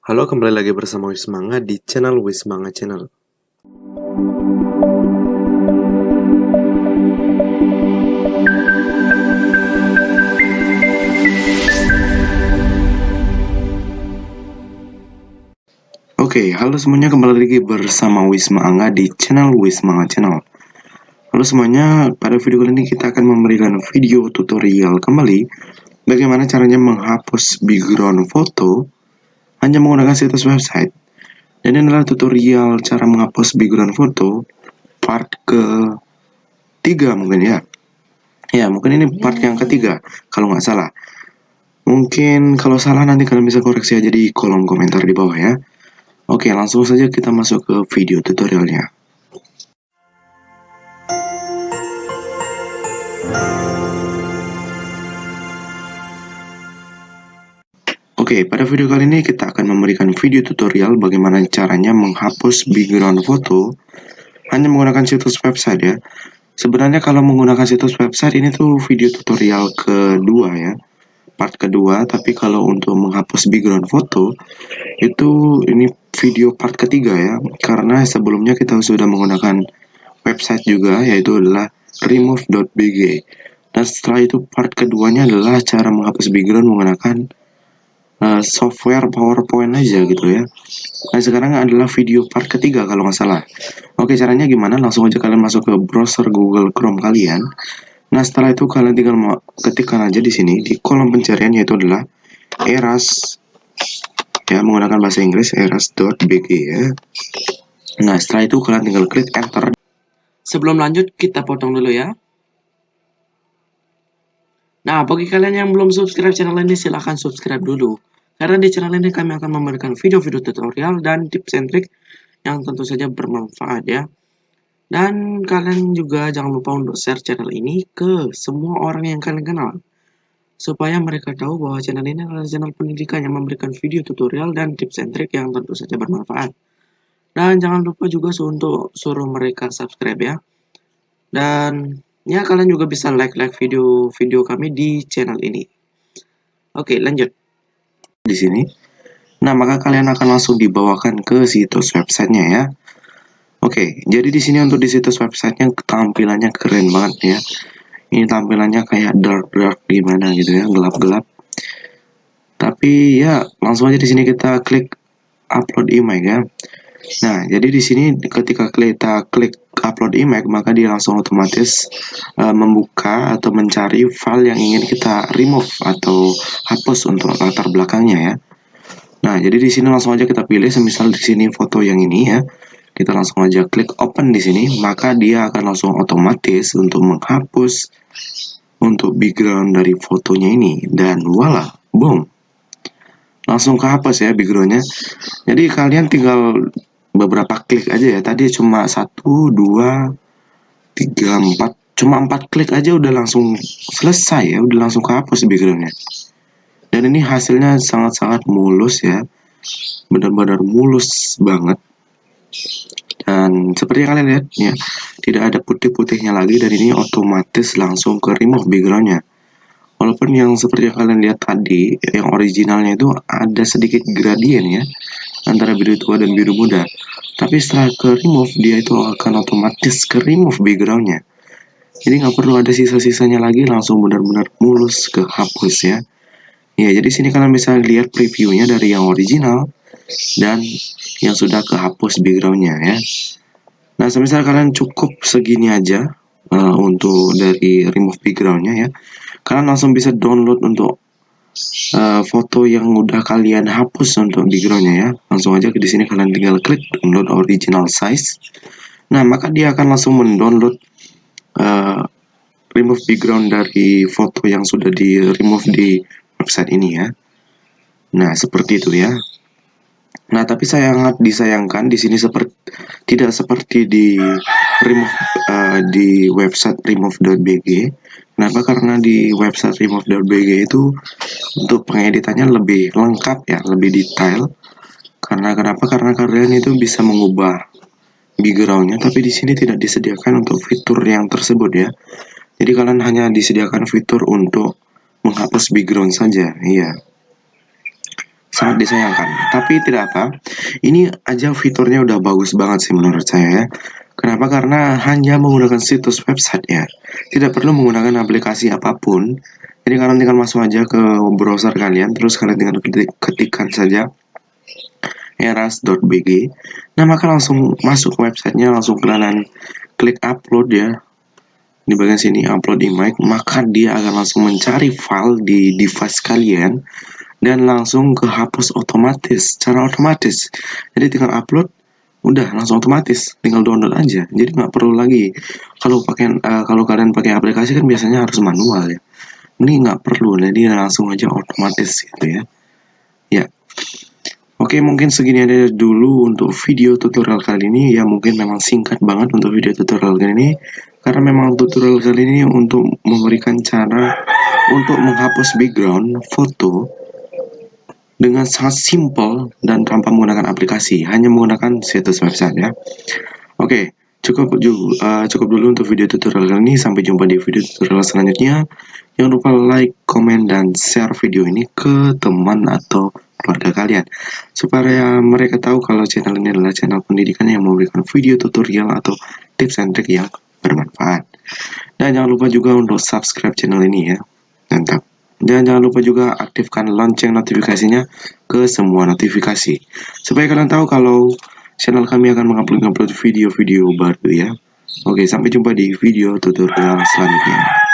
Halo, kembali lagi bersama Wismanga di channel Wismanga Channel. Oke, halo semuanya, kembali lagi bersama Wismanga di channel Wismanga Channel. Halo semuanya, pada video kali ini kita akan memberikan video tutorial kembali bagaimana caranya menghapus background foto hanya menggunakan situs website. Dan ini adalah tutorial cara menghapus background foto part ke-3 mungkin ya. Ya, mungkin ini part yang ketiga kalau nggak salah. Mungkin kalau salah nanti kalian bisa koreksi aja di kolom komentar di bawah ya. Oke, langsung saja kita masuk ke video tutorialnya. Oke, pada video kali ini kita akan memberikan video tutorial bagaimana caranya menghapus background foto hanya menggunakan situs website ya. Sebenarnya kalau menggunakan situs website ini tuh video tutorial kedua ya, part kedua. Tapi kalau untuk menghapus background foto itu ini video part ketiga ya, karena sebelumnya kita sudah menggunakan website juga, yaitu adalah remove.bg. Dan setelah itu part keduanya adalah cara menghapus background menggunakan software PowerPoint aja gitu ya. Nah, sekarang adalah video part ketiga kalau nggak salah. Oke, caranya gimana? Langsung aja kalian masuk ke browser Google Chrome kalian. Nah, setelah itu kalian tinggal ketikkan aja di sini di kolom pencarian, yaitu adalah eras ya, menggunakan bahasa Inggris eras.bg ya. Nah, setelah itu kalian tinggal klik enter. Sebelum lanjut, kita potong dulu ya. Nah, bagi kalian yang belum subscribe channel ini, silahkan subscribe dulu. Karena di channel ini kami akan memberikan video-video tutorial dan tips and trik yang tentu saja bermanfaat ya. Dan kalian juga jangan lupa untuk share channel ini ke semua orang yang kalian kenal. Supaya mereka tahu bahwa channel ini adalah channel pendidikan yang memberikan video tutorial dan tips and trik yang tentu saja bermanfaat. Dan jangan lupa juga untuk suruh mereka subscribe ya. Dan ya, kalian juga bisa like video-video kami di channel ini. Oke, lanjut. Di sini. Nah, maka kalian akan langsung dibawakan ke situs websitenya ya. Oke, jadi di sini untuk di situs websitenya tampilannya keren banget ya. Ini tampilannya kayak dark gimana gitu ya, gelap-gelap. Tapi ya, langsung aja di sini kita klik upload image ya. Nah, jadi di sini ketika kita klik upload image, maka dia langsung otomatis membuka atau mencari file yang ingin kita remove atau hapus untuk latar belakangnya ya. Nah, jadi di sini langsung aja kita pilih, semisal di sini foto yang ini ya. Kita langsung aja klik open di sini, maka dia akan langsung otomatis untuk menghapus untuk background dari fotonya ini, dan voila, boom. Langsung kehapus ya backgroundnya. Jadi kalian tinggal beberapa klik aja ya. Tadi cuma 1, 2, 3, 4, cuma 4 klik aja udah langsung selesai ya, udah langsung kehapus backgroundnya. Dan ini hasilnya sangat-sangat mulus ya, benar-benar mulus banget. Dan seperti yang kalian lihat ya, tidak ada putih-putihnya lagi, dan ini otomatis langsung ke remove backgroundnya. Walaupun yang seperti yang kalian lihat tadi, yang originalnya itu ada sedikit gradien ya, antara biru tua dan biru muda. Tapi setelah ke remove, dia itu akan otomatis ke remove backgroundnya. Jadi nggak perlu ada sisa-sisanya lagi, langsung benar-benar mulus ke hapus ya. Ya, jadi sini kalian bisa lihat previewnya dari yang original dan yang sudah kehapus backgroundnya ya. Nah, semisal kalian cukup segini aja untuk dari remove backgroundnya ya, kalian langsung bisa download untuk foto yang udah kalian hapus untuk backgroundnya ya. Langsung aja di sini kalian tinggal klik download original size. Nah, maka dia akan langsung mendownload remove background dari foto yang sudah di remove di website ini ya. Nah, seperti itu ya. Nah, tapi sangat disayangkan di sini tidak seperti di remove di website remove.bg. Kenapa? Karena di website remove.bg itu untuk pengeditannya lebih lengkap ya, lebih detail. Karena kenapa? Karena kalian itu bisa mengubah backgroundnya, tapi di sini tidak disediakan untuk fitur yang tersebut ya. Jadi kalian hanya disediakan fitur untuk menghapus background saja, iya. sangat disayangkan. Tapi tidak apa, ini aja fiturnya udah bagus banget sih menurut saya ya. Kenapa? Karena hanya menggunakan situs website ya, tidak perlu menggunakan aplikasi apapun. Jadi kalian tinggal masuk aja ke browser kalian, terus kalian tinggal ketikkan saja eras.bg. Nah, maka langsung masuk ke websitenya, langsung kalian klik upload ya. Di bagian sini upload image, maka dia akan langsung mencari file di device kalian dan langsung ke hapus otomatis, secara otomatis. Jadi tinggal upload, udah langsung otomatis, tinggal download aja. Jadi nggak perlu lagi kalau kalian pakai aplikasi kan biasanya harus manual ya. Ini nggak perlu, jadi langsung aja otomatis gitu ya. Ya. Oke, mungkin segini aja dulu untuk video tutorial kali ini. Ya, mungkin memang singkat banget untuk video tutorial kali ini. Karena memang tutorial kali ini untuk memberikan cara untuk menghapus background foto dengan sangat simple dan tanpa menggunakan aplikasi. Hanya menggunakan situs website ya. Oke, cukup dulu untuk video tutorial kali ini. Sampai jumpa di video tutorial selanjutnya. Jangan lupa like, komen, dan share video ini ke teman atau keluarga kalian supaya mereka tahu kalau channel ini adalah channel pendidikan yang memberikan video tutorial atau tips and trik yang bermanfaat. Dan jangan lupa juga untuk subscribe channel ini ya. Mantap. Dan jangan lupa juga aktifkan lonceng notifikasinya ke semua notifikasi supaya kalian tahu kalau channel kami akan mengupload video-video baru ya. Oke, sampai jumpa di video tutorial selanjutnya.